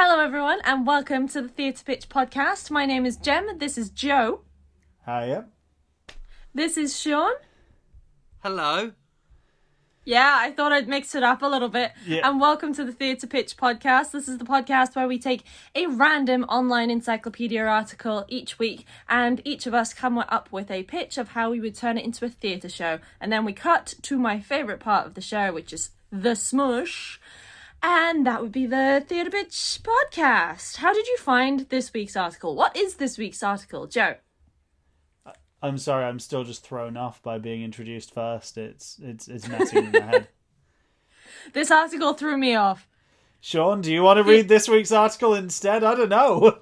Hello everyone and welcome to the Theatre Pitch podcast. My name is Jem, this is Joe. Hiya. This is Sean. Hello. Yeah, I thought I'd mix it up a little bit. Yeah. And welcome to the Theatre Pitch podcast. This is the podcast where we take a random online encyclopedia article each week and each of us come up with a pitch of how we would turn it into a theatre show. And then we cut to my favourite part of the show, which is the smush. And that would be the Theatre Pitch podcast. How did you find this week's article? What is this week's article, Joe? I'm sorry, I'm still just thrown off by being introduced first. It's messing in my head. This article threw me off. Sean, do you want to read this week's article instead? I don't know.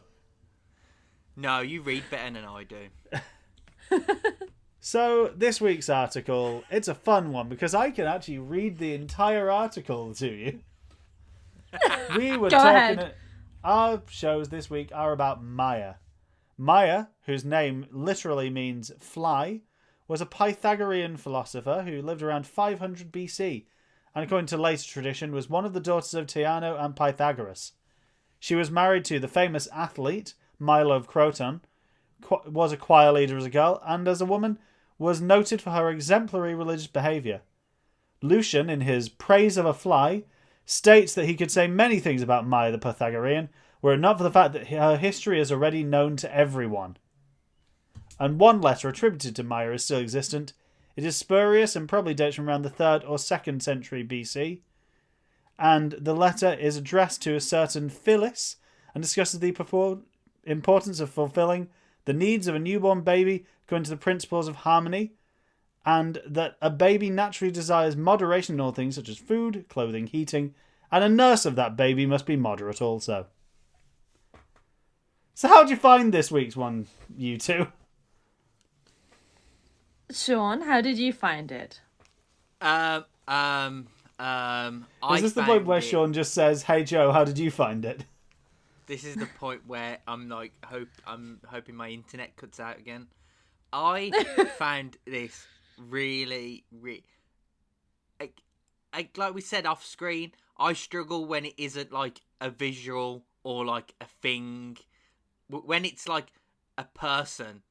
No, you read better than I do. So, this week's article, it's a fun one because I can actually read the entire article to you. We were Go talking. ahead. Our shows this week are about Myia. Myia, whose name literally means fly, was a Pythagorean philosopher who lived around 500 BC, and according to later tradition was one of the daughters of Theano and Pythagoras. She was married to the famous athlete Milo of Croton, was a choir leader as a girl, and as a woman was noted for her exemplary religious behaviour. Lucian, in his Praise of a Fly, states that he could say many things about Myia the Pythagorean, were it not for the fact that her history is already known to everyone. And one letter attributed to Myia is still existent. It is spurious and probably dates from around the 3rd or 2nd century BC. And the letter is addressed to a certain Phyllis and discusses the importance of fulfilling the needs of a newborn baby according to the principles of harmony, and that a baby naturally desires moderation in all things such as food, clothing, heating, and a nurse of that baby must be moderate also. So how'd you find this week's one, you two? Sean, how did you find it? I Is this the point where Sean just says, "Hey Joe, how did you find it?" This is the point where I'm hoping my internet cuts out again. I found this really like we said off screen. I struggle when it isn't like a visual or like a thing. When it's like a person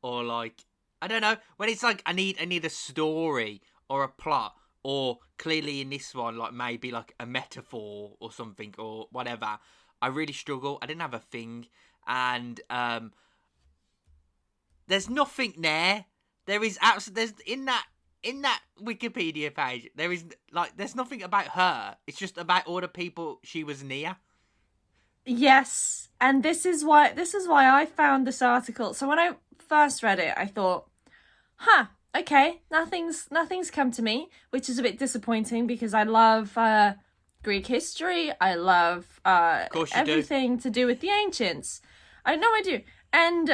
or like I don't know. When it's like I need a story or a plot, or clearly in this one like maybe like a metaphor or something or whatever. I really struggle. I didn't have a thing, and there's nothing there. There's in that Wikipedia page. There's nothing about her. It's just about all the people she was near. Yes, and this is why I found this article. So when I first read it, I thought, okay, nothing's come to me, which is a bit disappointing because I love Greek history. I love everything to do with the ancients. I know I do. And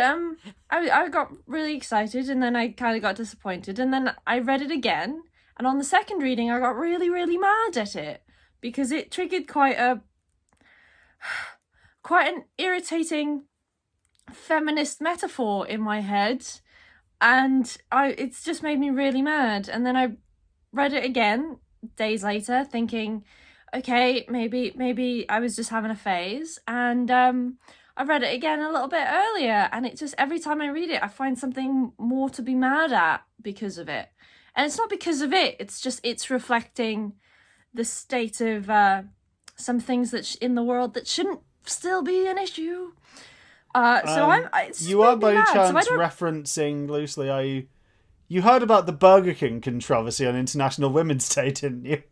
I got really excited, and then I kind of got disappointed, and then I read it again, and on the second reading I got really, really mad at it because it triggered quite an irritating feminist metaphor in my head, and it's just made me really mad. And then I read it again days later thinking, okay, maybe I was just having a phase, and I read it again a little bit earlier, and it just, every time I read it, I find something more to be mad at because of it. And it's not because of it, it's just, it's reflecting the state of some things that in the world that shouldn't still be an issue. You are by chance referencing loosely, you heard about the Burger King controversy on International Women's Day, didn't you?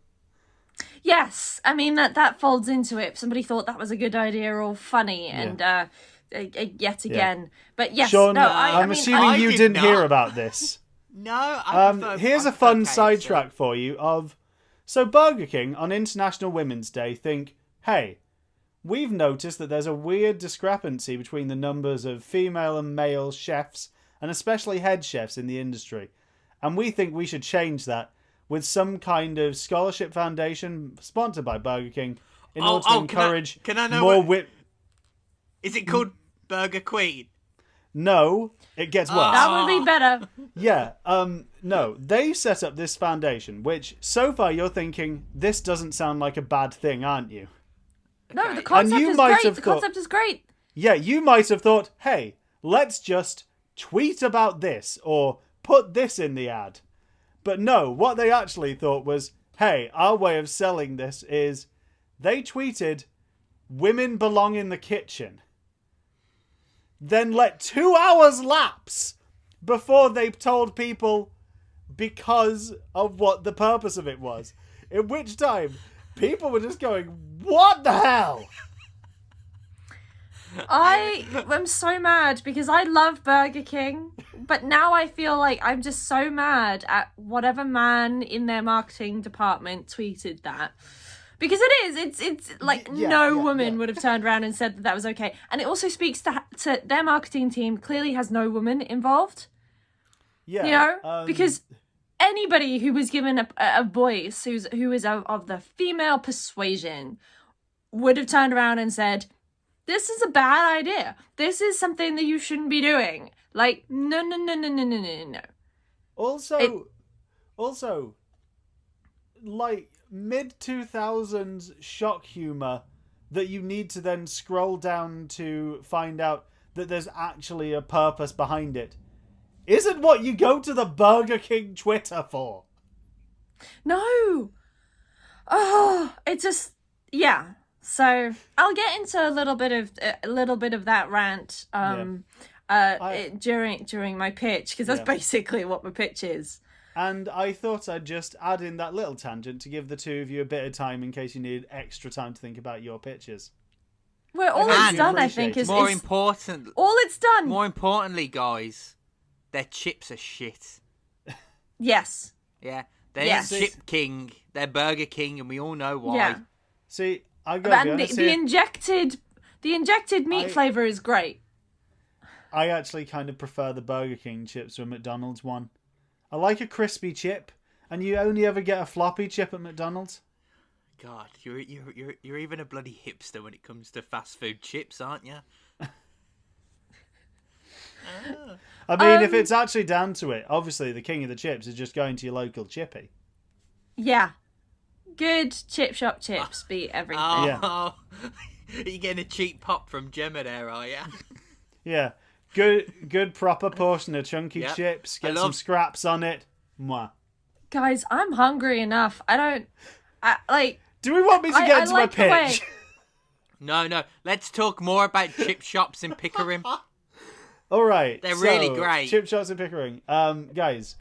Yes, I mean that folds into it. Somebody thought that was a good idea or funny, and yet again. Yeah. But yes, Sean, no, I'm assuming you didn't hear about this. No, here's a fun sidetrack for you so Burger King on International Women's Day think, hey, we've noticed that there's a weird discrepancy between the numbers of female and male chefs, and especially head chefs in the industry, and we think we should change that with some kind of scholarship foundation sponsored by Burger King in order to encourage more Is it called Burger Queen? No, it gets worse. That would be better. Yeah, no, they set up this foundation, which so far you're thinking, this doesn't sound like a bad thing, aren't you? No, Okay. the concept you is might great. have The thought- concept is great. Yeah, you might have thought, hey, let's just tweet about this or put this in the ad. But no, what they actually thought was, hey, our way of selling this is they tweeted, women belong in the kitchen. Then let 2 hours lapse before they told people because of what the purpose of it was. In which time, people were just going, what the hell? I am so mad because I love Burger King, but now I feel like I'm just so mad at whatever man in their marketing department tweeted that. Because it's like no woman would have turned around and said that that was okay. And it also speaks to their marketing team clearly has no woman involved. Yeah. You know? Because anybody who was given a voice who is of the female persuasion would have turned around and said, this is a bad idea. This is something that you shouldn't be doing. Like, no. Also, like mid-2000s shock humor that you need to then scroll down to find out that there's actually a purpose behind it isn't what you go to the Burger King Twitter for. No. Oh, it just, yeah. So I'll get into a little bit of that rant during my pitch, because that's basically what my pitch is. And I thought I'd just add in that little tangent to give the two of you a bit of time in case you need extra time to think about your pitches. Well, all it's done, I think, is more important. All it's done. More importantly, guys, their chips are shit. Yes. Yeah, they're Chip King, they're Burger King, and we all know why. Yeah. See, I got to be honest here. The injected meat flavor is great. I actually kind of prefer the Burger King chips to a McDonald's one. I like a crispy chip, and you only ever get a floppy chip at McDonald's. God, you're even a bloody hipster when it comes to fast food chips, aren't you? I mean, if it's actually down to it, obviously the king of the chips is just going to your local chippy. Yeah. Good chip shop chips beat everything. Oh, you're getting a cheap pop from Gemma there, are you? Yeah. Good proper portion of chunky chips. Get some scraps on it. Mwah. Guys, I'm hungry enough. Do we want me to get into my pitch? No. Let's talk more about chip shops in Pickering. All right. They're really great. Chip shops in Pickering. Guys,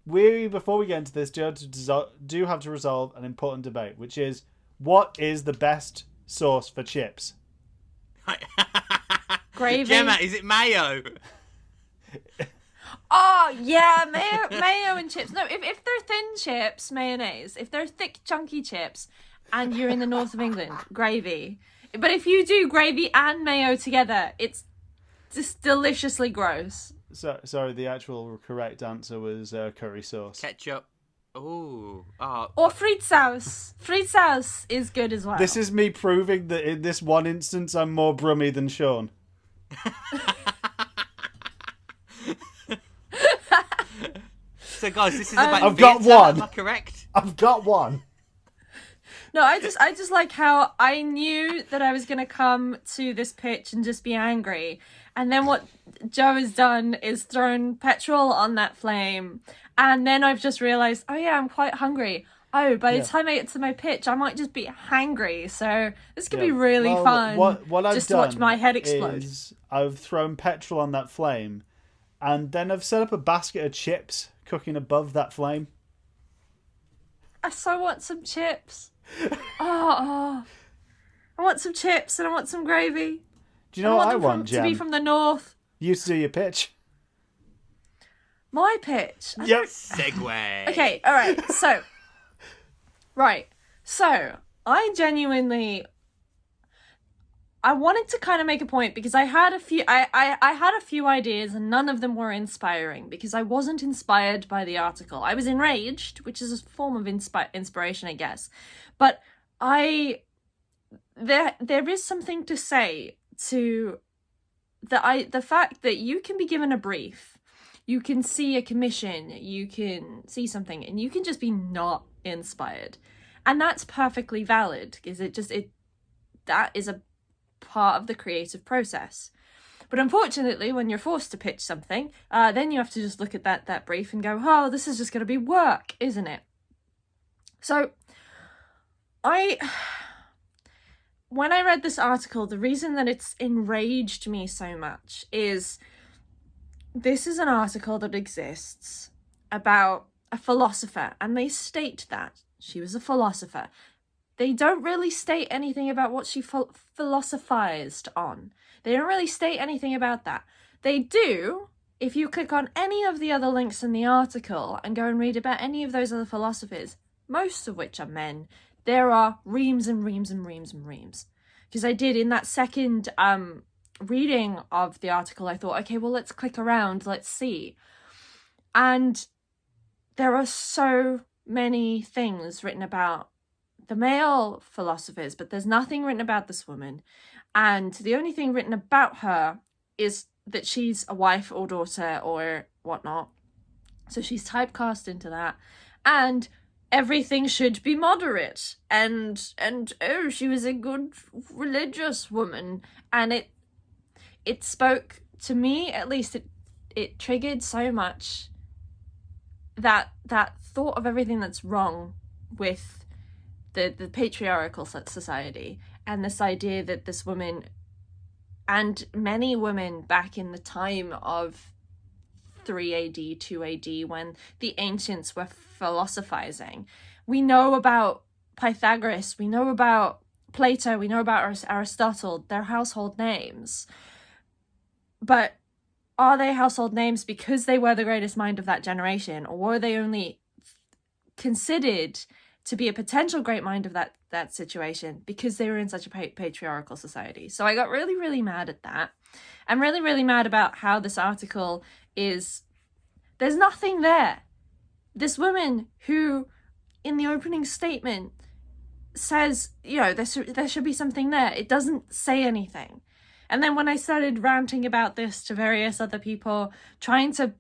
before we get into this, do have to resolve an important debate, which is, what is the best sauce for chips? Gravy. Gemma, is it mayo? Oh, yeah, mayo and chips. No, if they're thin chips, mayonnaise. If they're thick, chunky chips, and you're in the north of England, gravy. But if you do gravy and mayo together, it's just deliciously gross. So, sorry, the actual correct answer was curry sauce. Ketchup. Ooh. Or frites sauce. Frites sauce is good as well. This is me proving that in this one instance, I'm more Brummy than Sean. So, guys, this is about I've got one. Am I correct? I've got one. No, I just like how I knew that I was going to come to this pitch and just be angry. And then what Joe has done is thrown petrol on that flame. And then I've just realised, oh yeah, I'm quite hungry. Oh, by the time I get to my pitch, I might just be hangry. So this could be really fun. What I've just done to watch my head explode. Is I've thrown petrol on that flame, and then I've set up a basket of chips cooking above that flame. I so want some chips. I want some chips and I want some gravy. Do you know what I want, to be from the north. You to do your pitch. My pitch? Yep. Segue. Okay, alright, so... Right, so, I genuinely... I wanted to kind of make a point because I had a few... I had a few ideas and none of them were inspiring because I wasn't inspired by the article. I was enraged, which is a form of inspiration, I guess. But there is something to say to the fact that you can be given a brief, you can see a commission, you can see something, and you can just be not inspired, and that's perfectly valid because it that is a part of the creative process. But unfortunately, when you're forced to pitch something, then you have to just look at that brief and go, oh, this is just going to be work, isn't it? So when I read this article, the reason that it's enraged me so much is this is an article that exists about a philosopher, and they state that she was a philosopher. They don't really state anything about what she philosophized on. They don't really state anything about that. They do if you click on any of the other links in the article and go and read about any of those other philosophers, most of which are men. There are reams and reams and reams and reams. Because I did in that second reading of the article, I thought, okay, well, let's click around, let's see. And there are so many things written about the male philosophers, but there's nothing written about this woman. And the only thing written about her is that she's a wife or daughter or whatnot. So she's typecast into that. And everything should be moderate. And oh, she was a good religious woman. And it spoke to me, at least it triggered so much that thought of everything that's wrong with the patriarchal society, and this idea that this woman, and many women back in the time of 3 AD, 2 AD, when the ancients were philosophizing. We know about Pythagoras, we know about Plato, we know about Aristotle, their household names. But are they household names because they were the greatest mind of that generation, or were they only considered to be a potential great mind of that situation because they were in such a patriarchal society? So I got really, really mad at that. I'm really, really mad about how this article is, there's nothing there. This woman who, in the opening statement, says, there should be something there. It doesn't say anything. And then when I started ranting about this to various other people, trying to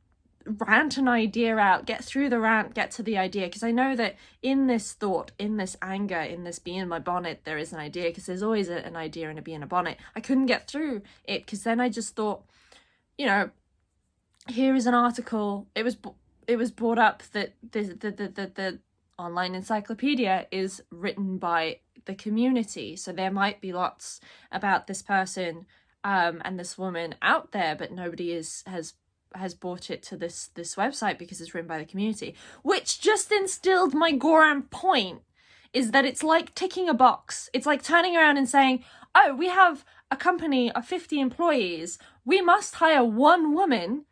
rant an idea out, get through the rant, get to the idea, because I know that in this thought, in this anger, in this bee in my bonnet, there is an idea, because there's always an idea in a bee in a bonnet. I couldn't get through it because then I just thought, here is an article. It was brought up that the online encyclopedia is written by the community, so there might be lots about this person and this woman out there, but nobody has brought it to this website because it's written by the community, which just instilled my Goran point, is that it's like ticking a box. It's like turning around and saying, oh, we have a company of 50 employees. We must hire one woman,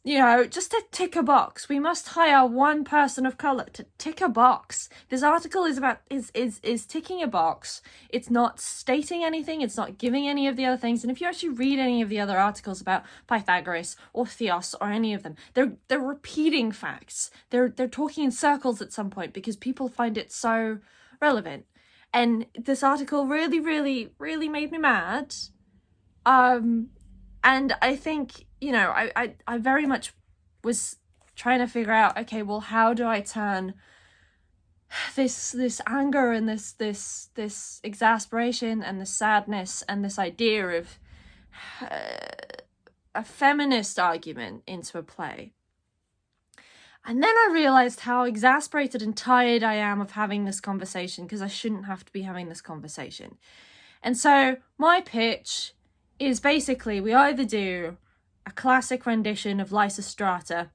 just to tick a box. We must hire one person of color to tick a box. This article is ticking a box. It's not stating anything. It's not giving any of the other things. And if you actually read any of the other articles about Pythagoras or Theos or any of them, they're repeating facts. They're talking in circles at some point because people find it so relevant. And this article really, really, really made me mad. And I think, I very much was trying to figure out, okay, well, how do I turn this anger and this exasperation and this sadness and this idea of a feminist argument into a play? And then I realized how exasperated and tired I am of having this conversation, because I shouldn't have to be having this conversation. And so my pitch is basically, we either do a classic rendition of Lysistrata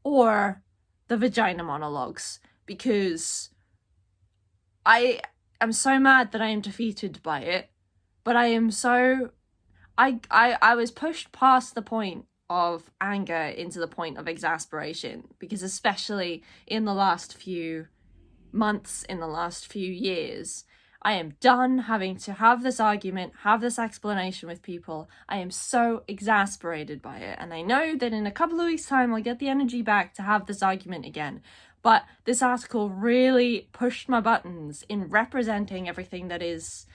or the vagina monologues, because I am so mad that I am defeated by it, but I am so... I was pushed past the point of anger into the point of exasperation, because especially in the last few months, in the last few years, I am done having to have this argument, have this explanation with people. I am so exasperated by it. And I know that in a couple of weeks' time, I'll get the energy back to have this argument again. But this article really pushed my buttons in representing everything that is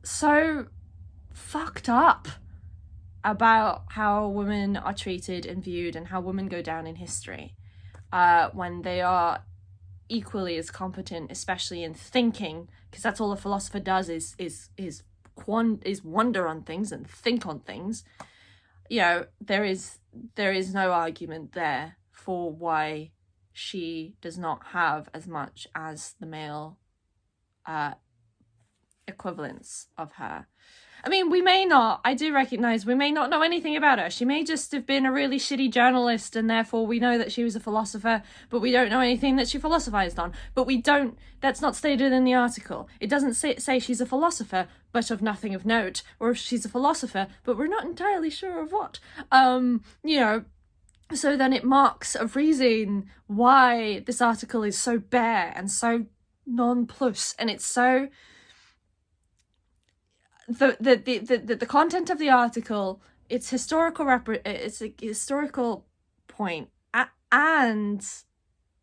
so fucked up about how women are treated and viewed, and how women go down in history when they are equally as competent, especially in thinking, because that's all a philosopher does is wonder on things and think on things. You know, there is no argument there for why she does not have as much as the male equivalents of her. I mean, I do recognise we may not know anything about her. She may just have been a really shitty journalist, and therefore we know that she was a philosopher, but we don't know anything that she philosophised on. But that's not stated in the article. It doesn't say she's a philosopher, but of nothing of note, or if she's a philosopher, but we're not entirely sure of what. You know, so then it marks a reason why this article is so bare and so nonplus, and it's so... The content of the article, it's it's a historical point, and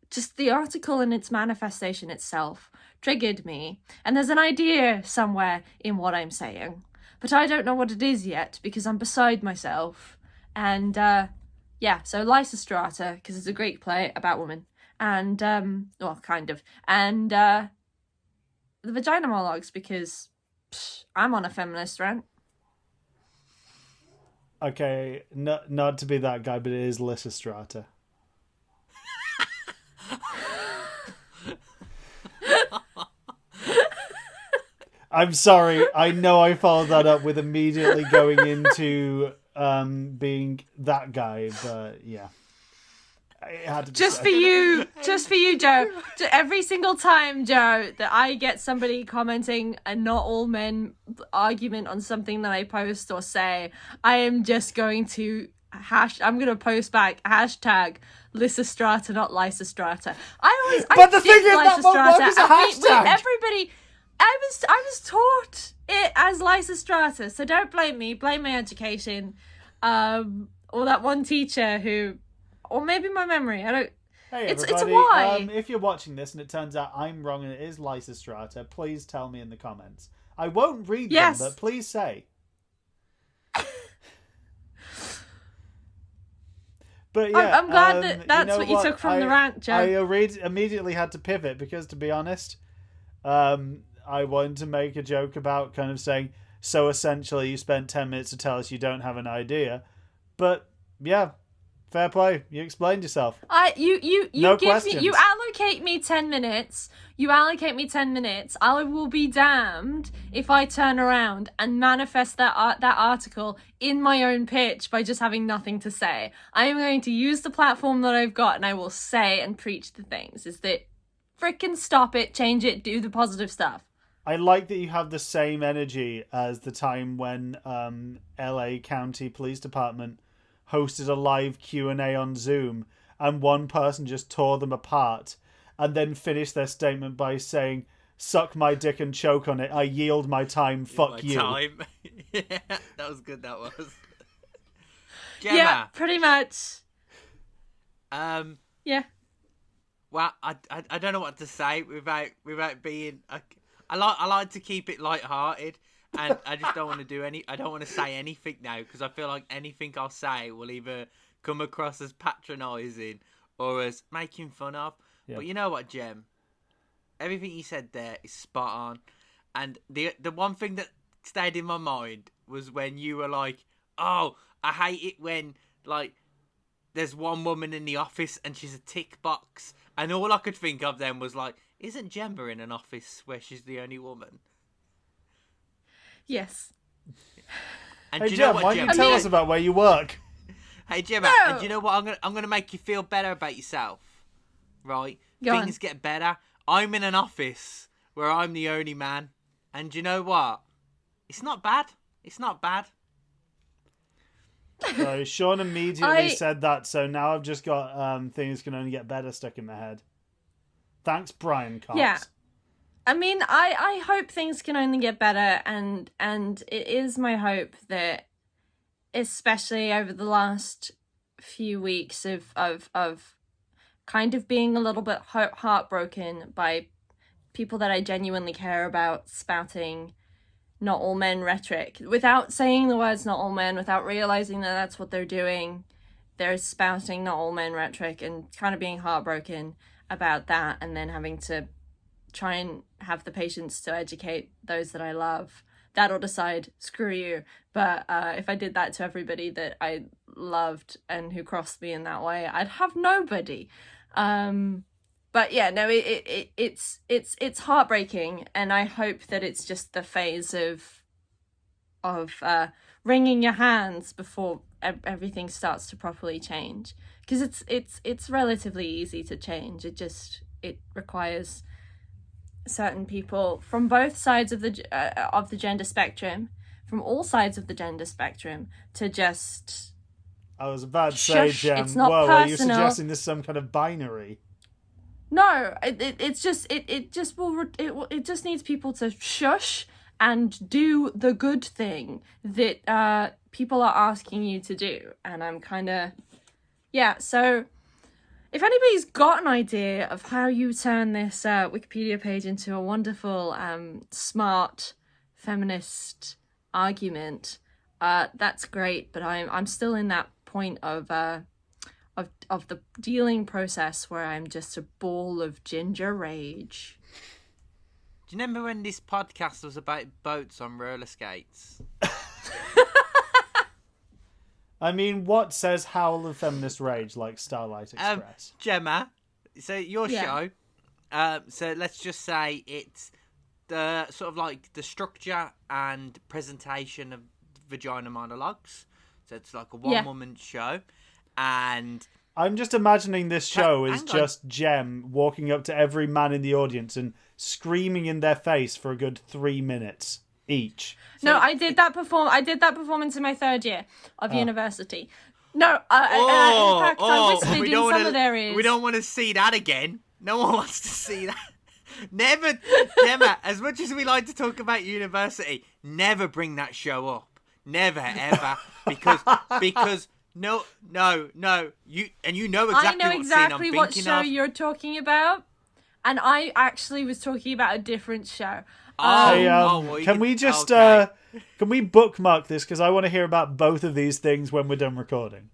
just the article and its manifestation itself triggered me. And there's an idea somewhere in what I'm saying, but I don't know what it is yet because I'm beside myself. And yeah, so Lysistrata, because it's a Greek play about women, and well, kind of, and the vagina monologues because I'm on a feminist rant. Okay, not to be that guy, but it is Lysistrata. I'm sorry. I know I followed that up with immediately going into being that guy, but yeah. It had to be just for you, Joe. Every single time, Joe, that I get somebody commenting a not all men argument on something that I post or say, I am just going to I'm going to post back hashtag Lysistrata, not Lysistrata. But the thing is, that won't work as a hashtag. Everybody, I was taught it as Lysistrata, so don't blame me. Blame my education, or that one teacher who. Or maybe my memory. I don't. Hey, it's everybody. a why. If you're watching this and it turns out I'm wrong and it is Lysistrata, please tell me in the comments. I won't read them, but please say. But yeah, I'm glad that's what you took from the rant, Joe. I immediately had to pivot because, to be honest, I wanted to make a joke about kind of saying, so essentially you spent 10 minutes to tell us you don't have an idea. But yeah. Fair play. You explained yourself. You allocate me 10 minutes. I will be damned if I turn around and manifest that article in my own pitch by just having nothing to say. I am going to use the platform that I've got, and I will say and preach the things. Is that frickin' stop it, change it, do the positive stuff. I like that you have the same energy as the time when LA County Police Department hosted a live Q&A on Zoom, and one person just tore them apart and then finished their statement by saying, suck my dick and choke on it, I yield my time, fuck you. Time. Yeah, that was good, that was. Gemma. Yeah, pretty much. Yeah. Well, I don't know what to say without being... I like to keep it lighthearted. And I just don't want to I don't want to say anything now, because I feel like anything I'll say will either come across as patronising or as making fun of. Yep. But you know what, Jem? Everything you said there is spot on. And the one thing that stayed in my mind was when you were like, oh, I hate it when, like, there's one woman in the office and she's a tick box. And all I could think of then was like, isn't Gemma in an office where she's the only woman? Yes. And hey, Jem, why don't you tell us about where you work? Hey, Gemma, and do you know what? I'm gonna make you feel better about yourself, right? Things get better. I'm in an office where I'm the only man, and do you know what? It's not bad. It's not bad. So Sean immediately said that, so now I've just got things can only get better stuck in my head. Thanks, Brian Cox. Yeah. I mean, I hope things can only get better, and it is my hope that, especially over the last few weeks of kind of being a little bit heartbroken by people that I genuinely care about spouting not all men rhetoric, without saying the words not all men, without realizing that that's what they're doing. They're spouting not all men rhetoric and kind of being heartbroken. about that, and then having to try and have the patience to educate those that I love, that'll decide, screw you. But if I did that to everybody that I loved and who crossed me in that way, I'd have nobody. But yeah, no, it's heartbreaking, and I hope that it's just the phase of wringing your hands before everything starts to properly change, because it's relatively easy to change. It requires certain people from both sides of the gender spectrum, from all sides of the gender spectrum, to just. I was about to say, Jem, it's not whoa, personal. are you suggesting this is some kind of binary? No, it just needs people to shush and do the good thing that people are asking you to do. And I'm kind of, yeah, so if anybody's got an idea of how you turn this Wikipedia page into a wonderful, smart feminist argument, that's great. But I'm still in that point of the dealing process where I'm just a ball of ginger rage. Do you remember when this podcast was about boats on roller skates? I mean, what says Howl of Feminist Rage like Starlight Express? Gemma, so your show, so let's just say it's the sort of like the structure and presentation of vagina monologues. So it's like a one-woman show. And I'm just imagining this show is just Jem walking up to every man in the audience and screaming in their face for a good 3 minutes each. No, I did that performance in my third year of university. No, in fact, I whispered in some of their ears. We don't want to see that again. No one wants to see that. Never, Gemma, as much as we like to talk about university, never bring that show up. Never, ever. Because no, you know exactly I know exactly what show of. you're talking about, and I actually was talking about a different show. Can we just can we bookmark this, because I want to hear about both of these things when we're done recording.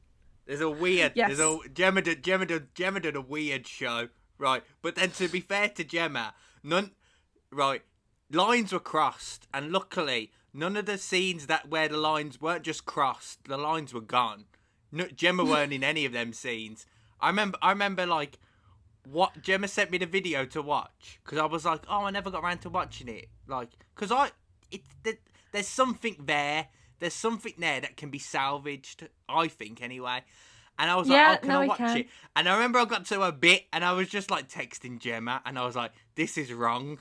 There's a weird. Yes. Gemma did a weird show, right? But then, to be fair to Gemma, lines were crossed, and luckily none of the scenes where the lines weren't just crossed, the lines were gone. No, Gemma weren't in any of them scenes. I remember like what Gemma sent me the video to watch, because I was like, oh, I never got around to watching it, like, because there's something there. There's something there that can be salvaged, I think, anyway. And I was like, can I watch it? And I remember I got to a bit, and I was just like texting Gemma, and I was like, this is wrong.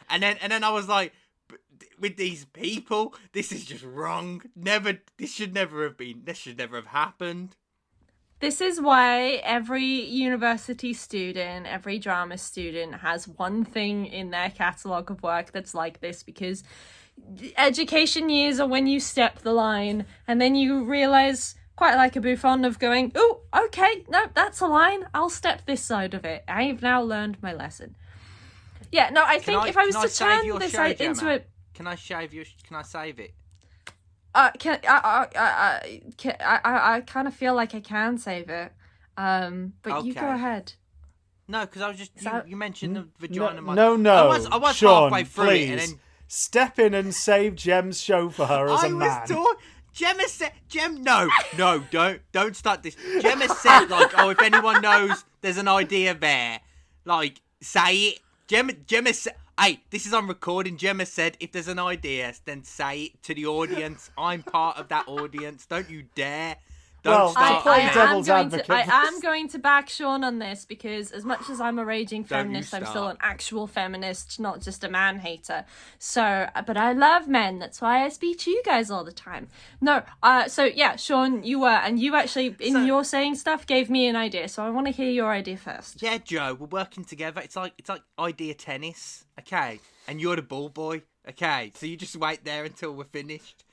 And then I was like, with these people, this is just wrong. This should never have happened. This is why every university student, every drama student has one thing in their catalogue of work that's like this, because education years are when you step the line and then you realise, quite like a Buffon, of going, oh, okay, no, that's a line, I'll step this side of it. I've now learned my lesson. Yeah, no, I think if I was to turn this into a... Can I save it? I kind of feel like I can save it. But you go ahead. No, because I was just you mentioned the vagina. No. I was Sean, halfway through please. it, and then step in and save Jem's show for her as a man. Gemma said, no, don't start this. Gemma said, like, oh, if anyone knows there's an idea there, like, say it. Gemma said, hey, this is on recording. Gemma said, if there's an idea, then say it to the audience. I'm part of that audience. Don't you dare. Don't start. I am going to back Sean on this, because as much as I'm a raging feminist, I'm still an actual feminist, not just a man hater. So, but I love men. That's why I speak to you guys all the time. No, so yeah, Sean, you were, and you actually, your saying stuff, gave me an idea. So I want to hear your idea first. Yeah, Joe, we're working together. It's like idea tennis, okay? And you're the ball boy, okay? So you just wait there until we're finished,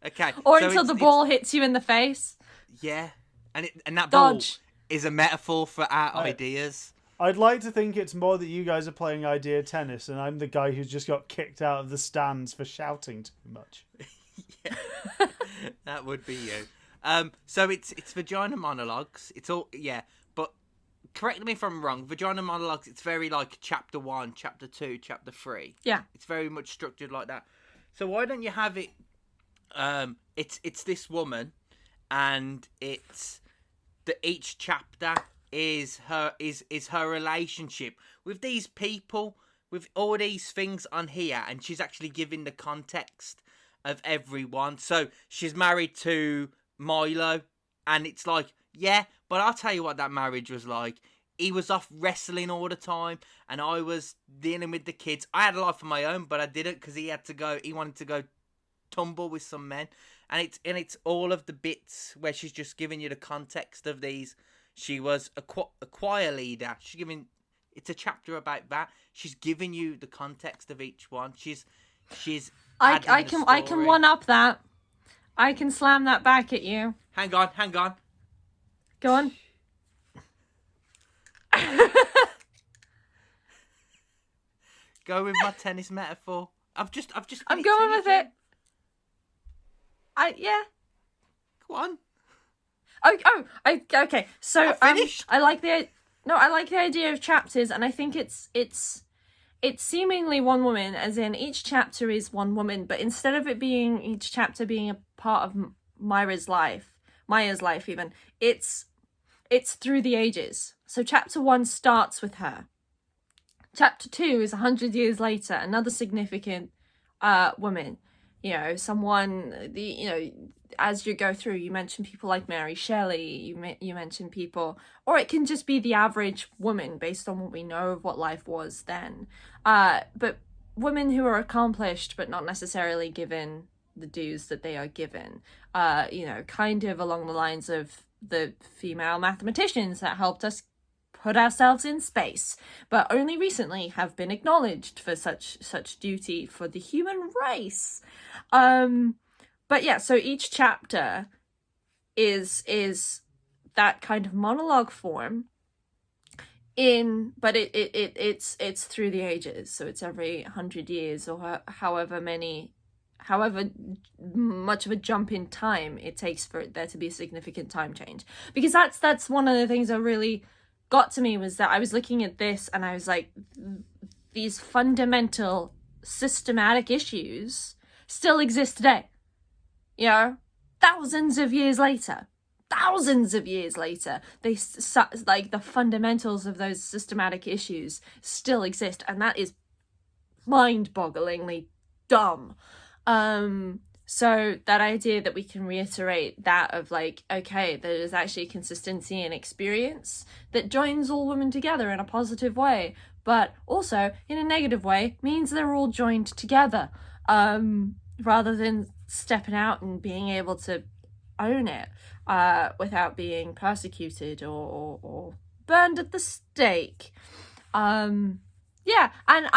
okay? Or so until the ball hits you in the face. Yeah, and that Dodge. ball is a metaphor for our ideas. I'd like to think it's more that you guys are playing idea tennis, and I'm the guy who's just got kicked out of the stands for shouting too much. Yeah, that would be you. So it's vagina monologues. It's all but correct me if I'm wrong. Vagina monologues. It's very like chapter 1, chapter 2, chapter 3. Yeah. It's very much structured like that. So why don't you have it? It's this woman, and it's each chapter is her relationship with these people, with all these things on here, and she's actually giving the context of everyone. So she's married to Milo, and it's like, yeah, but I'll tell you what that marriage was like. He was off wrestling all the time, and I was dealing with the kids. I had a life of my own, but I didn't because he wanted to go tumble with some men. And it's all of the bits where she's just giving you the context of these. She was a choir leader. It's a chapter about that. She's giving you the context of each one. I can one up that. I can slam that back at you. Hang on. Go on. Go with my tennis metaphor. I'm going with it. Yeah. Go on. Okay. So finished. I like the idea of chapters, and I think it's seemingly one woman, as in each chapter is one woman, but instead of it being each chapter being a part of Myra's life even, it's through the ages. So chapter 1 starts with her. Chapter 2 is 100 years later, another significant woman. You know, someone, as you go through, you mention people like Mary Shelley, you mention people, or it can just be the average woman based on what we know of what life was then. But women who are accomplished, but not necessarily given the dues that they are given. Kind of along the lines of the female mathematicians that helped us put ourselves in space, but only recently have been acknowledged for such duty for the human race. But yeah, so each chapter is that kind of monologue form but it's through the ages. So it's every 100 years or however much of a jump in time it takes for there to be a significant time change. Because that's one of the things that really got to me, was that I was looking at this and I was like, these fundamental systematic issues still exist today. You know, thousands of years later, they like the fundamentals of those systematic issues still exist, and that is mind-bogglingly dumb. So that idea that we can reiterate that of like, okay, there is actually consistency in experience that joins all women together in a positive way, but also in a negative way means they're all joined together, rather than stepping out and being able to own it without being persecuted or burned at the stake. Yeah, and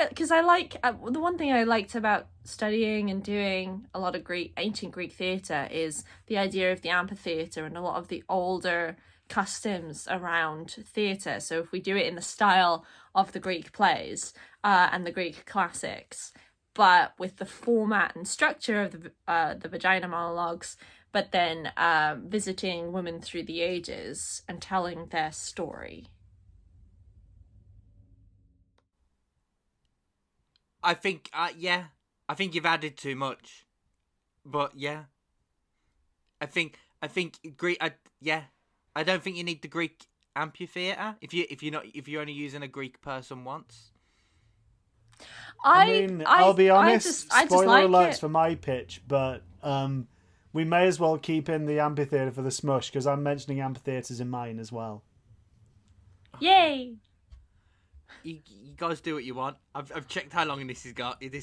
because I like, the one thing I liked about studying and doing a lot of ancient Greek theatre is the idea of the amphitheatre and a lot of the older customs around theatre. So if we do it in the style of the Greek plays and the Greek classics, but with the format and structure of the vagina monologues, but then visiting women through the ages and telling their story. I think you've added too much, but yeah, I think Greek. I don't think you need the Greek amphitheatre if you're only using a Greek person once. I'll be honest. I just spoiler like alerts it. for my pitch, but we may as well keep in the amphitheatre for the smush because I'm mentioning amphitheatres in mine as well. Yay! You guys do what you want. I've checked how long this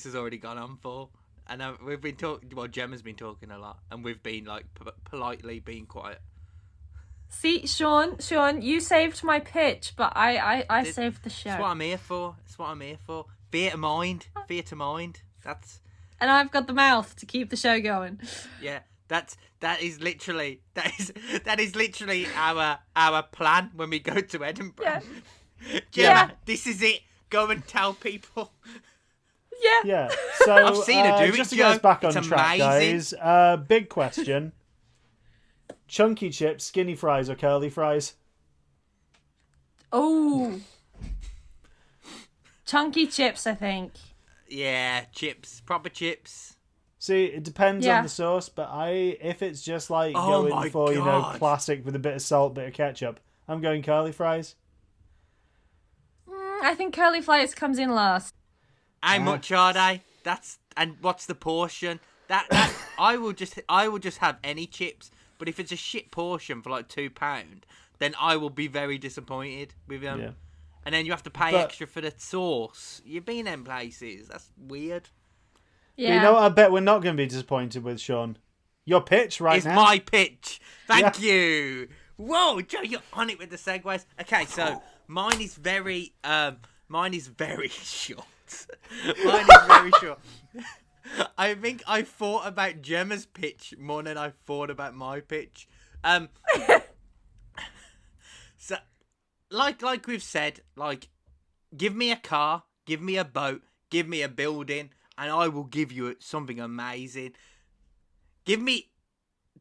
has already gone on for, and we've been talking. Well, Gemma's been talking a lot, and we've been like politely being quiet. See, Sean, you saved my pitch, but I saved the show. That's what I'm here for. Theatre mind. That's. And I've got the mouth to keep the show going. Yeah, that is literally our plan when we go to Edinburgh. Yeah. Gemma, This is it. Go and tell people. Yeah. So I've seen her do it, just to get us Joe. back on It's track, amazing. guys. Big question: chunky chips, skinny fries, or curly fries? Oh, chunky chips, I think. Yeah, chips, proper chips. See, it depends on Yeah. the sauce, but if it's just like Oh going my for, God. classic with a bit of salt, bit of ketchup, I'm going curly fries. I think curly fries comes in last. How much are they? And what's the portion? That I will just have any chips, but if it's a shit portion for like £2, then I will be very disappointed with them. Yeah. And then you have to pay But- extra for the sauce. You've been in places. That's weird. Yeah. But you know what I bet we're not going to be disappointed with, Sean? Your pitch right It's now. my pitch. Thank you. Whoa, Joe, you're on it with the segues. Okay, so mine is very short. Mine is very short. I think I thought about Gemma's pitch more than I thought about my pitch. So, like we've said, like, give me a car, give me a boat, give me a building, and I will give you something amazing. Give me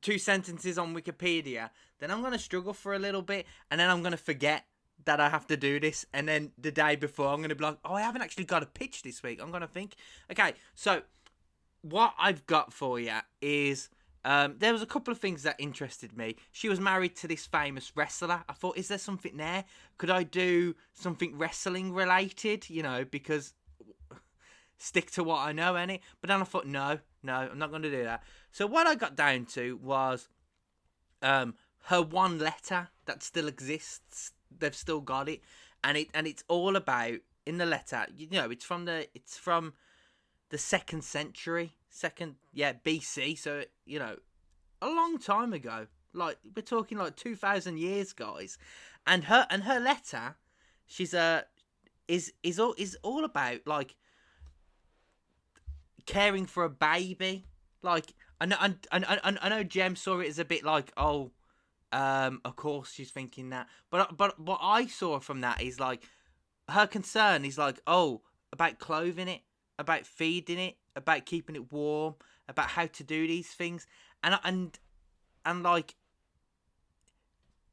2 sentences on Wikipedia, then I'm going to struggle for a little bit, and then I'm going to forget that I have to do this, and then the day before I'm going to be like, oh, I haven't actually got a pitch this week. I'm going to think. Okay, so what I've got for you is there was a couple of things that interested me. She was married to this famous wrestler. I thought, is there something there? Could I do something wrestling related? Because stick to what I know, any. But then I thought, no, I'm not going to do that. So what I got down to was her one letter that still exists. They've still got it, and it's all about, in the letter. It's from the 2nd century, BC. So a long time ago. Like, we're talking like 2,000 years, guys. And her letter, she's is all about like caring for a baby. Like, I know Jem saw it as a bit like, oh, of course she's thinking that. But what I saw from that is like, her concern is like, oh, about clothing it, about feeding it, about keeping it warm, about how to do these things. And like,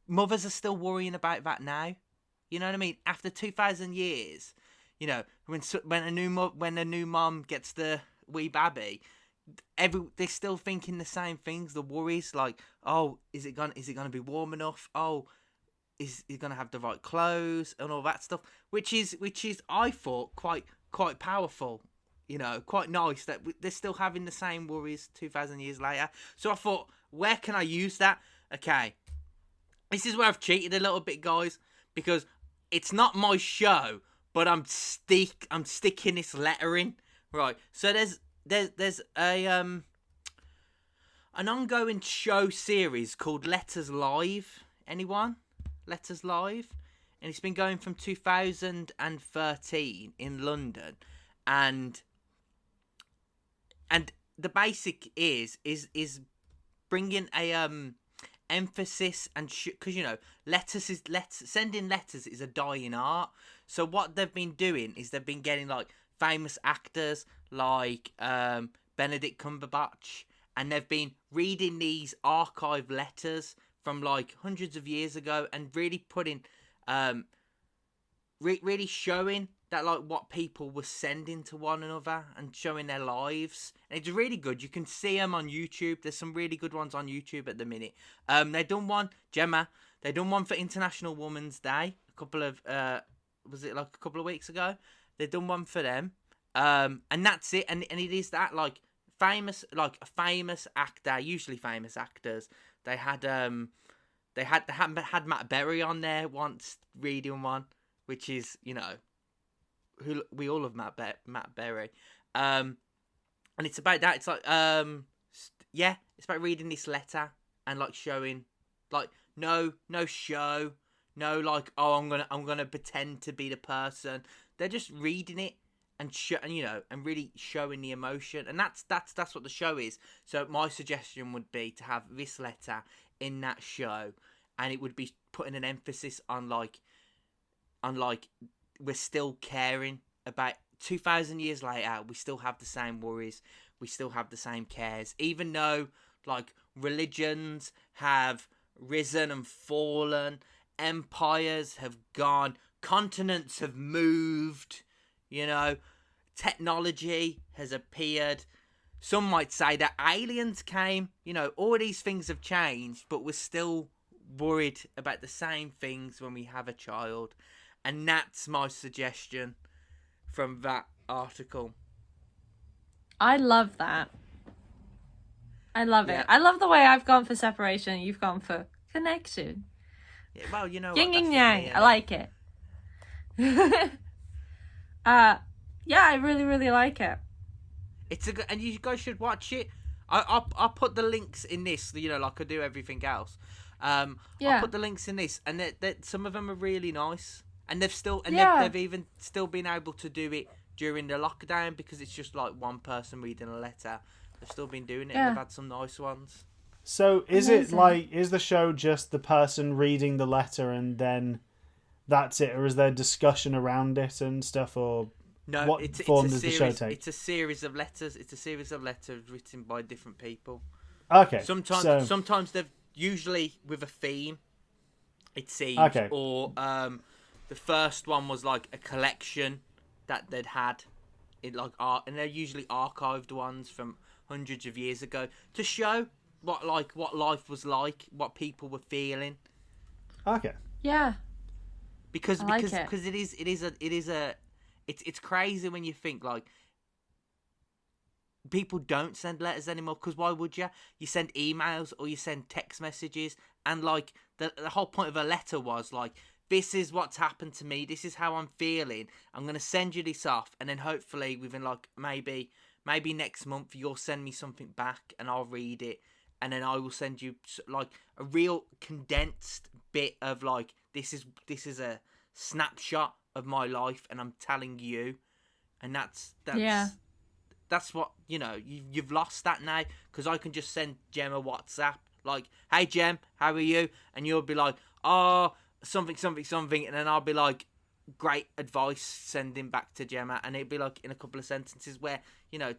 mothers are still worrying about that now. You know what I mean? After 2,000 years, when a new mom gets the wee baby, they're still thinking the same things. The worries, like, oh, is it gonna be warm enough? Oh, is he gonna have the right clothes and all that stuff? Which is I thought quite powerful. Quite nice that they're still having the same worries 2,000 years later. So I thought, where can I use that? Okay, this is where I've cheated a little bit, guys, because it's not my show, but I'm sticking this letter in. Right. So there's a an ongoing show series called Letters Live. Anyone? Letters Live? And it's been going from 2013 in London, and the basic is bringing a emphasis, and because sending letters is a dying art. So what they've been doing is they've been getting like famous actors like Benedict Cumberbatch, and they've been reading these archive letters from like hundreds of years ago, and really putting really showing that, like, what people were sending to one another and showing their lives. And it's really good. You can see them on YouTube. There's some really good ones on YouTube at the minute. They done one, Gemma, they done one for International Women's Day a couple of was it like a couple of weeks ago? They done one for them. And that's it. And it is that, like, a famous actor, usually famous actors. They had Matt Berry on there once reading one, which is, who we all love Matt Berry. And it's about that. It's like it's about reading this letter and like showing, like, no show, no like, oh, I'm gonna pretend to be the person. They're just reading it and and really showing the emotion, and that's what the show is. So my suggestion would be to have this letter in that show, and it would be putting an emphasis on like we're still caring about 2,000 years later. We still have the same worries, we still have the same cares, even though like religions have risen and fallen, empires have gone, continents have moved, technology has appeared. Some might say that aliens came, all these things have changed, but we're still worried about the same things when we have a child. And that's my suggestion from that article. I love that. I love it. I love the way I've gone for separation and you've gone for connection. Yeah, well, Yin what, and yang. I like it. Yeah, I really, really like it. It's a good, and you guys should watch it. I'll put the links in this, like I do everything else. I'll put the links in this, and that some of them are really nice, and they've even still been able to do it during the lockdown because it's just like one person reading a letter. They've still been doing it, and they've had some nice ones. So is the show just the person reading the letter and then that's it, or is there discussion around it and stuff, or no? What form does the show take? It's a series of letters. It's a series of letters written by different people. Okay. Sometimes they're usually with a theme. It seems. Okay. Or the first one was like a collection that they'd had in like art, and they're usually archived ones from hundreds of years ago to show what life was like, what people were feeling. Okay. Yeah. Because it's crazy when you think like people don't send letters anymore, because why would you? You send emails or you send text messages, and like the whole point of a letter was like, this is what's happened to me, this is how I'm feeling, I'm going to send you this off, and then hopefully within like maybe next month you'll send me something back and I'll read it, and then I will send you like a real condensed bit of like, this is a snapshot of my life and I'm telling you. And that's what, you've lost that now, because I can just send Jem a WhatsApp like, hey Jem, how are you? And you'll be like, oh, something, and then I'll be like, great advice, sending back to Gemma, and it'd be like in a couple of sentences, where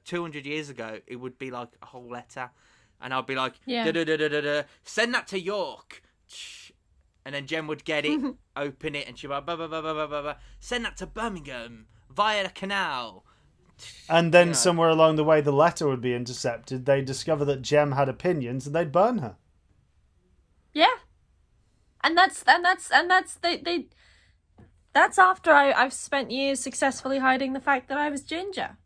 200 years ago it would be like a whole letter, and I'll be like, send that to York, and then Jem would get it, open it, and she'd be like, blah, blah, blah, blah, blah, blah, blah. Send that to Birmingham via the canal. And then somewhere along the way the letter would be intercepted. They'd discover that Jem had opinions and they'd burn her. Yeah. And that's after I've spent years successfully hiding the fact that I was ginger.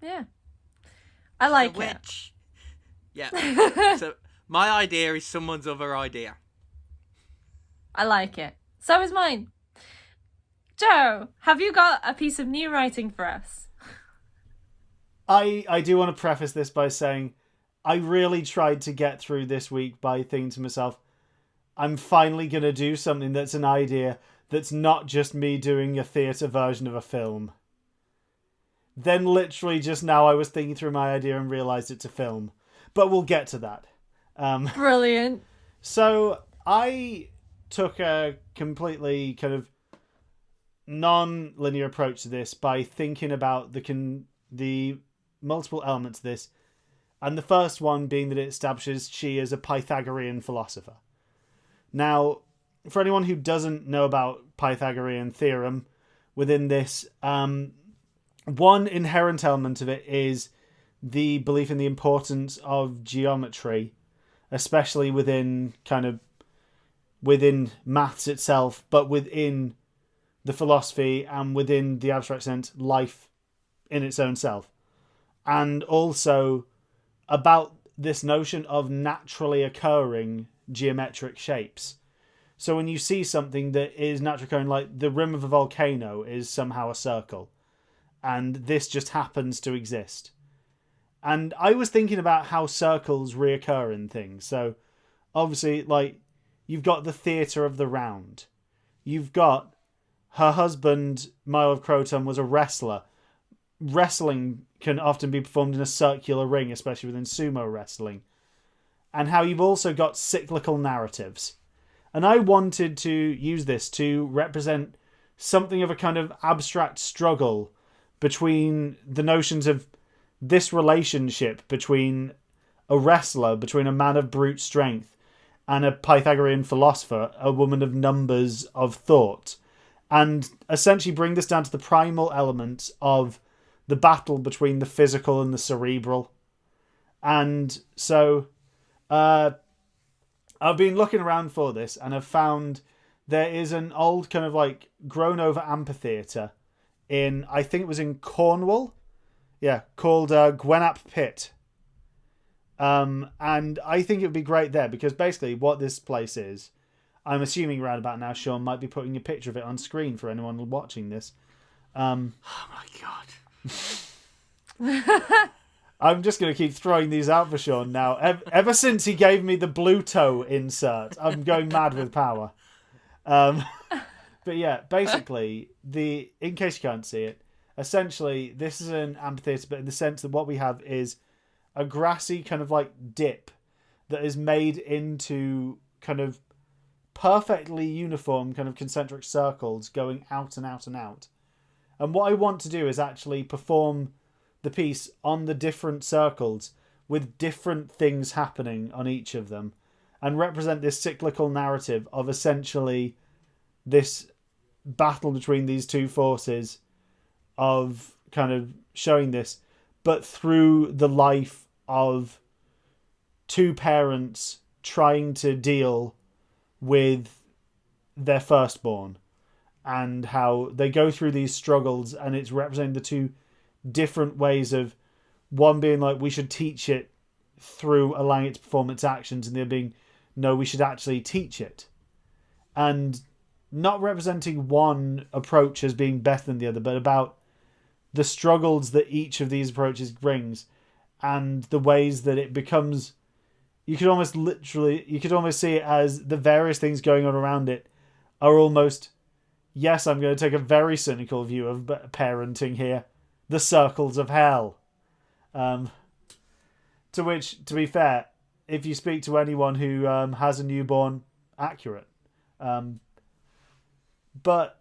Yeah. I like it. Yeah. So my idea is someone's other idea. I like it. So is mine. Joe, have you got a piece of new writing for us? I do want to preface this by saying I really tried to get through this week by thinking to myself, I'm finally going to do something that's an idea that's not just me doing a theatre version of a film. Then literally just now I was thinking through my idea and realised it's a film. But we'll get to that. Brilliant. So I took a completely kind of non-linear approach to this by thinking about the multiple elements of this, and the first one being that it establishes she is a Pythagorean philosopher. Now, for anyone who doesn't know about Pythagorean theorem, within this, one inherent element of it is the belief in the importance of geometry, especially within maths itself, but within the philosophy and within the abstract sense, life in its own self. And also about this notion of naturally occurring geometric shapes. So when you see something that is naturally occurring, like the rim of a volcano is somehow a circle, and this just happens to exist. And I was thinking about how circles reoccur in things. So obviously, like, you've got the theatre of the round. You've got her husband, Mile of Croton, was a wrestler. Wrestling can often be performed in a circular ring, especially within sumo wrestling. And how you've also got cyclical narratives. And I wanted to use this to represent something of a kind of abstract struggle between the notions of this relationship between a wrestler, between a man of brute strength, and a Pythagorean philosopher, a woman of numbers, of thought, and essentially bring this down to the primal elements of the battle between the physical and the cerebral. And so I've been looking around for this, and I've found there is an old kind of like grown over amphitheatre in, I think it was in Cornwall, called Gwenap Pit. And I think it would be great there, because basically what this place is, I'm assuming around about now Sean might be putting a picture of it on screen for anyone watching this. Oh my god. I'm just going to keep throwing these out for Sean now. Ever since he gave me the blue toe insert, I'm going mad with power. But yeah, basically, in case you can't see it, essentially this is an amphitheatre, but in the sense that what we have is a grassy kind of like dip that is made into kind of perfectly uniform kind of concentric circles going out and out and out. And what I want to do is actually perform the piece on the different circles with different things happening on each of them, and represent this cyclical narrative of essentially this battle between these two forces, of kind of showing this, but through the life of two parents trying to deal with their firstborn, and how they go through these struggles, and it's representing the two different ways of one being like, we should teach it through allowing it to perform its actions, and the other being, no, we should actually teach it. And not representing one approach as being better than the other, but about the struggles that each of these approaches brings, and the ways that it becomes, you could almost see it as the various things going on around it are almost, yes, I'm going to take a very cynical view of parenting here, the circles of hell. To which, to be fair, if you speak to anyone who has a newborn, accurate. But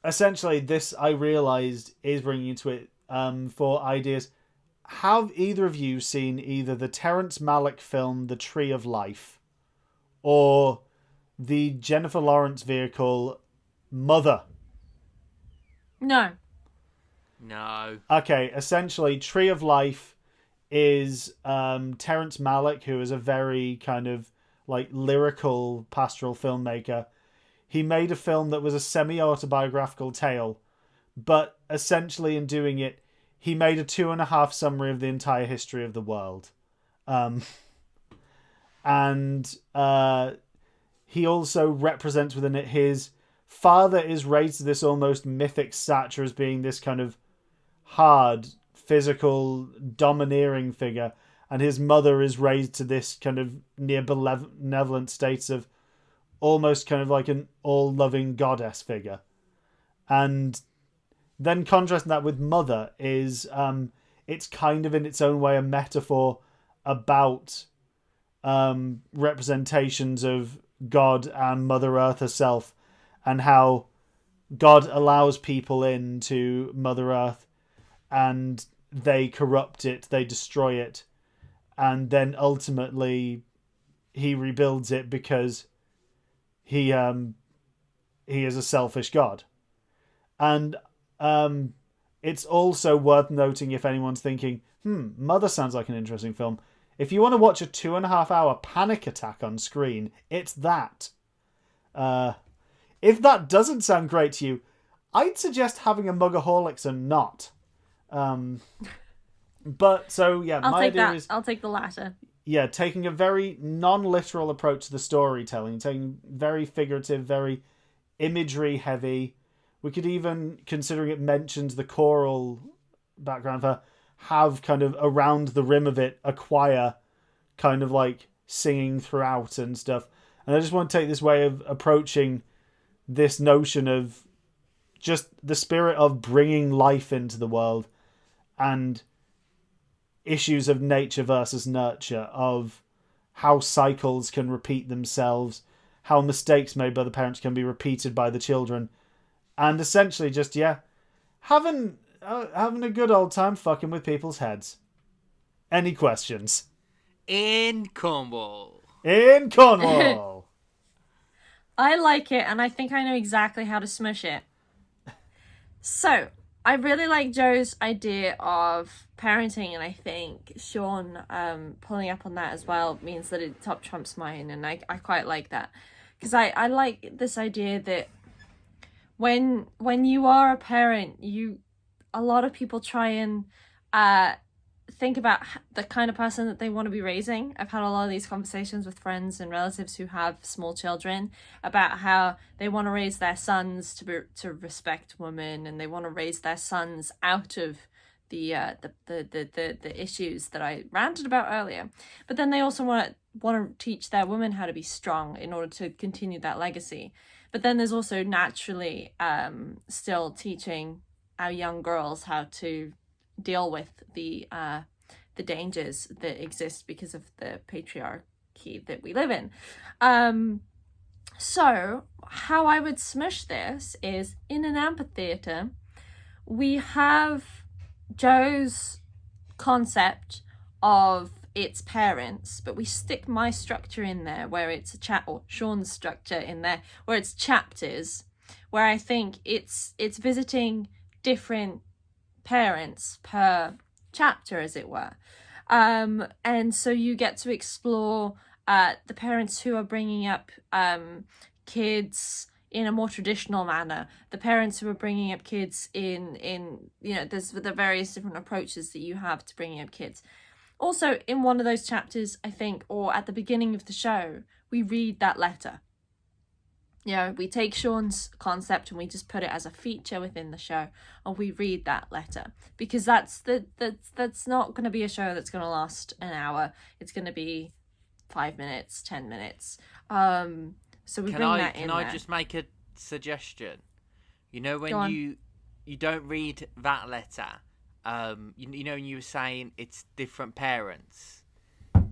essentially this, I realised, is bringing into it for ideas. Have either of you seen either the Terence Malik film The Tree of Life, or the Jennifer Lawrence vehicle Mother? No. No. Okay, essentially Tree of Life is Terence Malik, who is a very kind of like lyrical pastoral filmmaker. He made a film that was a semi-autobiographical tale, but essentially in doing it, he made a 2.5 summary of the entire history of the world. And he also represents within it, his father is raised to this almost mythic stature as being this kind of hard, physical, domineering figure, and his mother is raised to this kind of near benevolent states of almost kind of like an all-loving goddess figure. And then contrasting that with Mother is it's kind of in its own way a metaphor about representations of God and Mother Earth herself, and how God allows people into Mother Earth and they corrupt it, they destroy it, and then ultimately he rebuilds it because he is a selfish God. And it's also worth noting, if anyone's thinking, Mother sounds like an interesting film, if you want to watch a 2.5-hour panic attack on screen, it's that. If that doesn't sound great to you, I'd suggest having a Mugaholics and not. But so yeah, I'll my take idea that. is, I'll take the latter. yeah, taking a very non-literal approach to the storytelling, taking very figurative, very imagery heavy. We could even, considering it mentions the choral background, for have kind of around the rim of it a choir kind of like singing throughout and stuff. And I just want to take this way of approaching this notion of just the spirit of bringing life into the world, and issues of nature versus nurture, of how cycles can repeat themselves, how mistakes made by the parents can be repeated by the children, and essentially just, yeah, having a good old time fucking with people's heads. Any questions? In Cornwall. In Cornwall. I like it, and I think I know exactly how to smush it. So, I really like Joe's idea of parenting, and I think Sean pulling up on that as well means that it top trumps mine, and I quite like that. Because I like this idea that when you are a parent, a lot of people try and think about the kind of person that they want to be raising. I've had a lot of these conversations with friends and relatives who have small children about how they want to raise their sons to respect women, and they want to raise their sons out of the issues that I ranted about earlier. But then they also want to teach their women how to be strong in order to continue that legacy. But then there's also naturally still teaching our young girls how to deal with the dangers that exist because of the patriarchy that we live in. So how I would smush this is, in an amphitheater, we have Joe's concept of its parents, but we stick my structure in there where it's or Sean's structure in there where it's chapters, where I think it's visiting different parents per chapter, as it were. And so you get to explore the parents who are bringing up kids in a more traditional manner, the parents who are bringing up kids in there's the various different approaches that you have to bringing up kids. Also, in one of those chapters, I think, or at the beginning of the show, we read that letter. We take Sean's concept and we just put it as a feature within the show, and we read that letter, because that's not going to be a show that's going to last an hour. It's going to be 5 minutes, 10 minutes. So we bring that in. Can I just make a suggestion? When you don't read that letter, when you were saying it's different parents.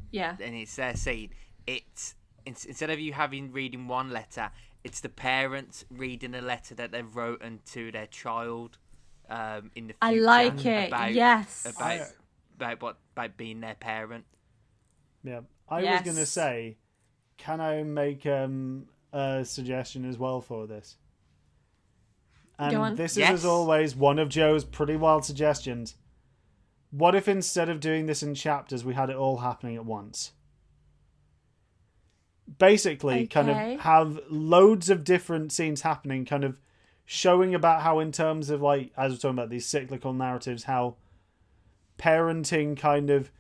Yeah. And it's their scene. It's instead of you reading one letter, it's the parents reading a letter that they've written to their child in the future. I like it. Yes. About being their parent. Yeah. I was going to say, can I make a suggestion as well for this? And Go on. This is, as always, one of Joe's pretty wild suggestions. What if instead of doing this in chapters, we had it all happening at once? Basically, kind of have loads of different scenes happening, kind of showing about how, in terms of, like, as we're talking about these cyclical narratives, how parenting kind of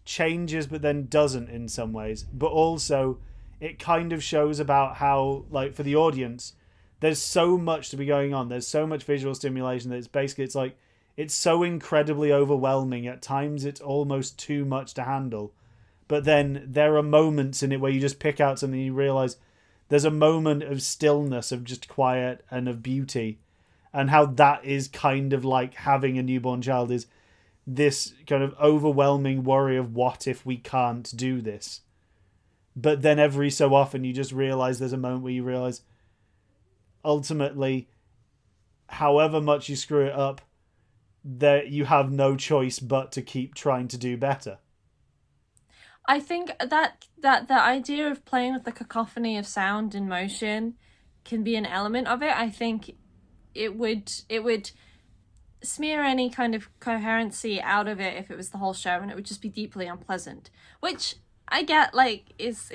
changes but then doesn't in some ways. But also, it kind of shows about how, like, for the audience, there's so much to be going on. There's so much visual stimulation that it's like, it's so incredibly overwhelming. At times, it's almost too much to handle. But then there are moments in it where you just pick out something and you realise there's a moment of stillness, of just quiet and of beauty. And how that is kind of like having a newborn child, is this kind of overwhelming worry of what if we can't do this. But then every so often you just realise there's a moment where you realise ultimately, however much you screw it up, that you have no choice but to keep trying to do better. I think that the idea of playing with the cacophony of sound and motion can be an element of it. I think it would smear any kind of coherency out of it if it was the whole show, and it would just be deeply unpleasant. Which I get, like, is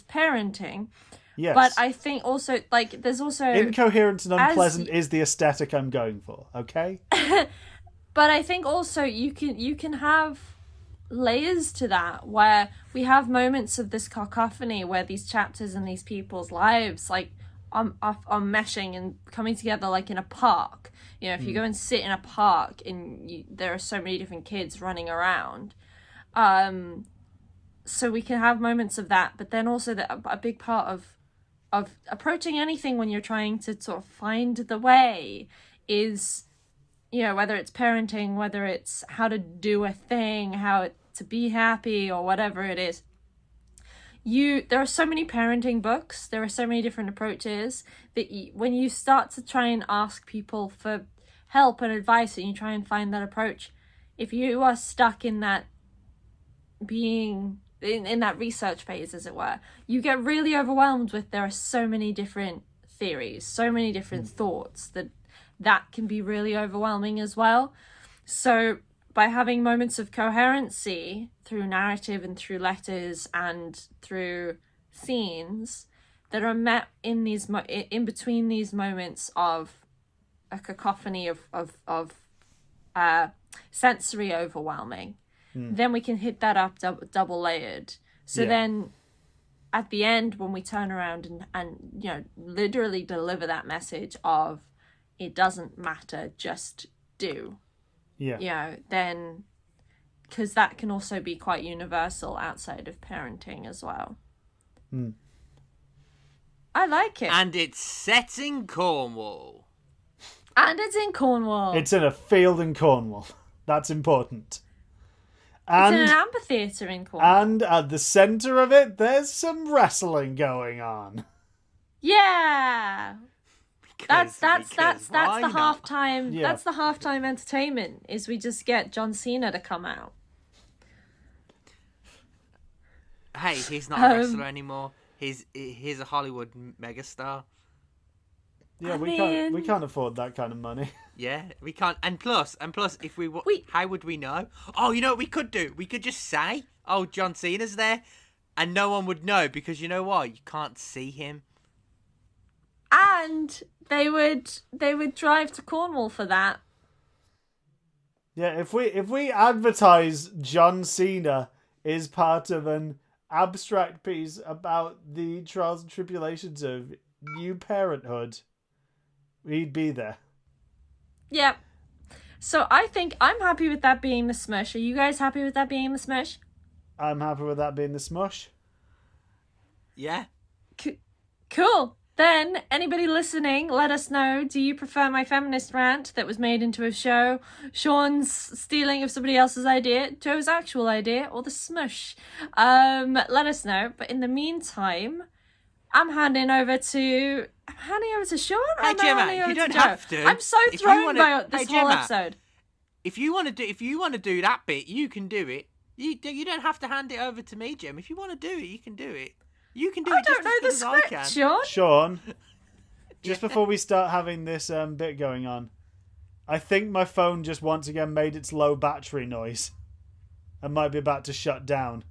parenting. Yes. But I think also, like, there's also incoherent and unpleasant is the aesthetic I'm going for. Okay. But I think also you can have layers to that, where we have moments of this cacophony where these chapters and these people's lives, like, are meshing and coming together, like in a park. If you go and sit in a park and there are so many different kids running around, so we can have moments of that. But then also a big part of approaching anything when you're trying to sort of find the way is, whether it's parenting, whether it's how to do a thing, how to be happy, or whatever it is. There are so many parenting books, there are so many different approaches that when you start to try and ask people for help and advice and you try and find that approach, if you are stuck in that being in that research phase, as it were, you get really overwhelmed with there are so many different theories, so many different thoughts that can be really overwhelming as well. So by having moments of coherency through narrative and through letters and through scenes that are met in these in between these moments of a cacophony of sensory overwhelming, then we can hit that up double layered. So then at the end, when we turn around and literally deliver that message of it doesn't matter, just do. Then, because that can also be quite universal outside of parenting as well. I like it. And it's set in Cornwall. And it's in Cornwall. It's in a field in Cornwall. That's important. It's in an amphitheatre in Cornwall. And at the centre of it, there's some wrestling going on. Yeah. That's the halftime. Yeah. That's the halftime entertainment. Is we just get John Cena to come out. Hey, he's not a wrestler anymore. He's a Hollywood megastar. Yeah, we can't afford that kind of money. Yeah, we can't. And plus, if we how would we know? Oh, you know what we could do? We could just say, "Oh, John Cena's there," and no one would know because you know why? You can't see him. And they would drive to Cornwall for that. Yeah, if we advertise John Cena is part of an abstract piece about the trials and tribulations of new parenthood, he'd be there. Yep. So I think I'm happy with that being the smush. Are you guys happy with that being the smush? I'm happy with that being the smush. Yeah. Cool. Then, anybody listening, let us know. Do you prefer my feminist rant that was made into a show, Sean's stealing of somebody else's idea, Joe's actual idea, or the smush? Let us know. But in the meantime, I'm handing over to Sean. Hey Gemma, you don't have to. I'm so thrown by this whole episode. If you want to do that bit, you can do it. You don't have to hand it over to me, Gem. If you want to do it, you can do it. You can do it just as good as I can. Sean, just before we start having this bit going on, I think my phone just once again made its low battery noise and might be about to shut down.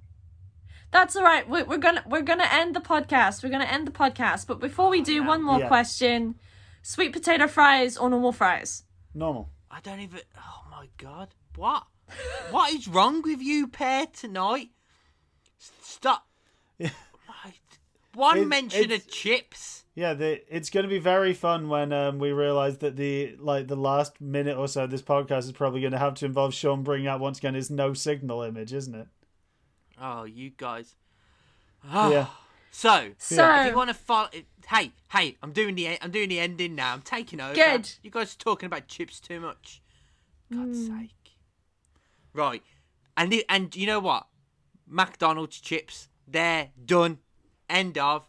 That's all right. We're gonna end the podcast. We're gonna end the podcast. But before we do, one more question: sweet potato fries or normal fries? Normal. I don't even. Oh my god! What is wrong with you, pair tonight? Stop. One mention of chips. Yeah, it's going to be very fun when we realise that the last minute or so of this podcast is probably going to have to involve Sean bringing out once again his no signal image, isn't it? Oh, you guys. Yeah. So if you want to follow, hey, I'm doing the ending now. I'm taking over. Good. You guys are talking about chips too much. God's sake. Right, and you know what? McDonald's chips, they're done. End of.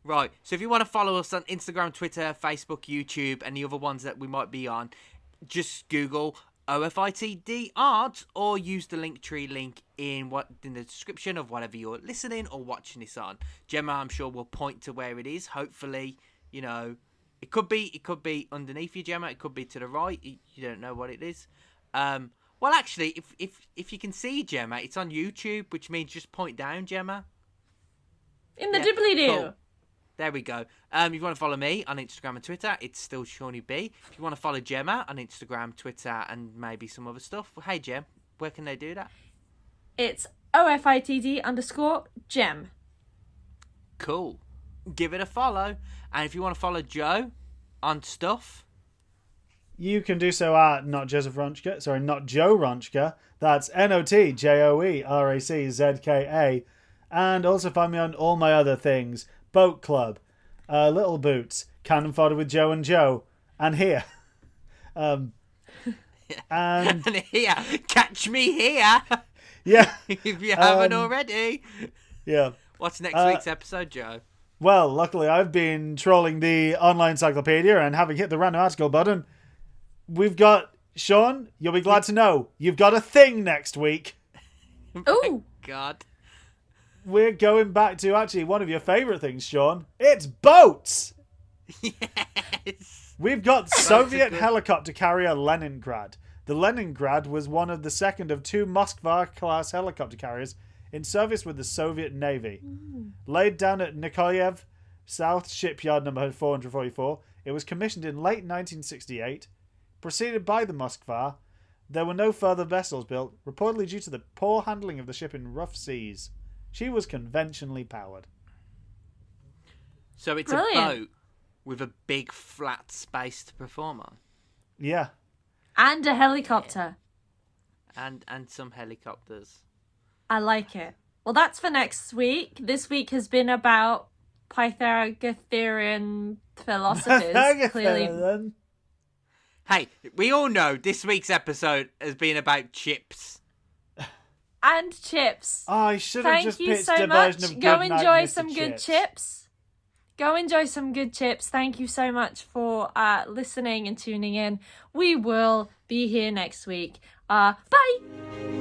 Right, so if you want to follow us on Instagram, Twitter, Facebook, YouTube, and the other ones that we might be on, just Google OFITD Art or use the Linktree link in the description of whatever you're listening or watching this on. Gemma, I'm sure, will point to where it is. Hopefully, it could be underneath you, Gemma. It could be to the right. You don't know what it is. Well, actually, if you can see Gemma, it's on YouTube, which means just point down, Gemma. In the dibbly-doo. Cool. There we go. If you want to follow me on Instagram and Twitter, it's still Shawnee B. If you want to follow Gemma on Instagram, Twitter, and maybe some other stuff, well, hey, Gem, where can they do that? It's OFITD_Gem. Cool. Give it a follow. And if you want to follow Joe on stuff, you can do so at not Joe Ronchka. That's NOTJOERACZKA. And also find me on all my other things. Boat Club, Little Boots, Cannon Fodder with Joe and Joe, and here. And here, catch me here. Yeah. If you haven't already. Yeah. What's next week's episode, Joe? Well, luckily I've been trolling the online encyclopedia and having hit the random article button. We've got, Sean, you'll be glad to know, you've got a thing next week. Oh, God. we're going back to actually one of your favourite things, Sean. It's boats! Yes. We've got Soviet helicopter carrier Leningrad. The Leningrad was one of the second of two Moskva-class helicopter carriers in service with the Soviet Navy. Laid down at Nikoyev South Shipyard number 444, it was commissioned in late 1968. Preceded by the Moskva, there were no further vessels built, reportedly due to the poor handling of the ship in rough seas. She was conventionally powered. So it's Brilliant. a boat with a big flat space to perform on. Yeah. And a helicopter. And some helicopters. I like it. Well, that's for next week. This week has been about Pythagorean philosophers. Clearly. Hey, we all know this week's episode has been about chips. And chips. Oh, I should have just Thank you pitched so a much. version of Go Good enjoy Magnet some to good chips. Go enjoy some good chips. Thank you so much for listening and tuning in. We will be here next week. Bye.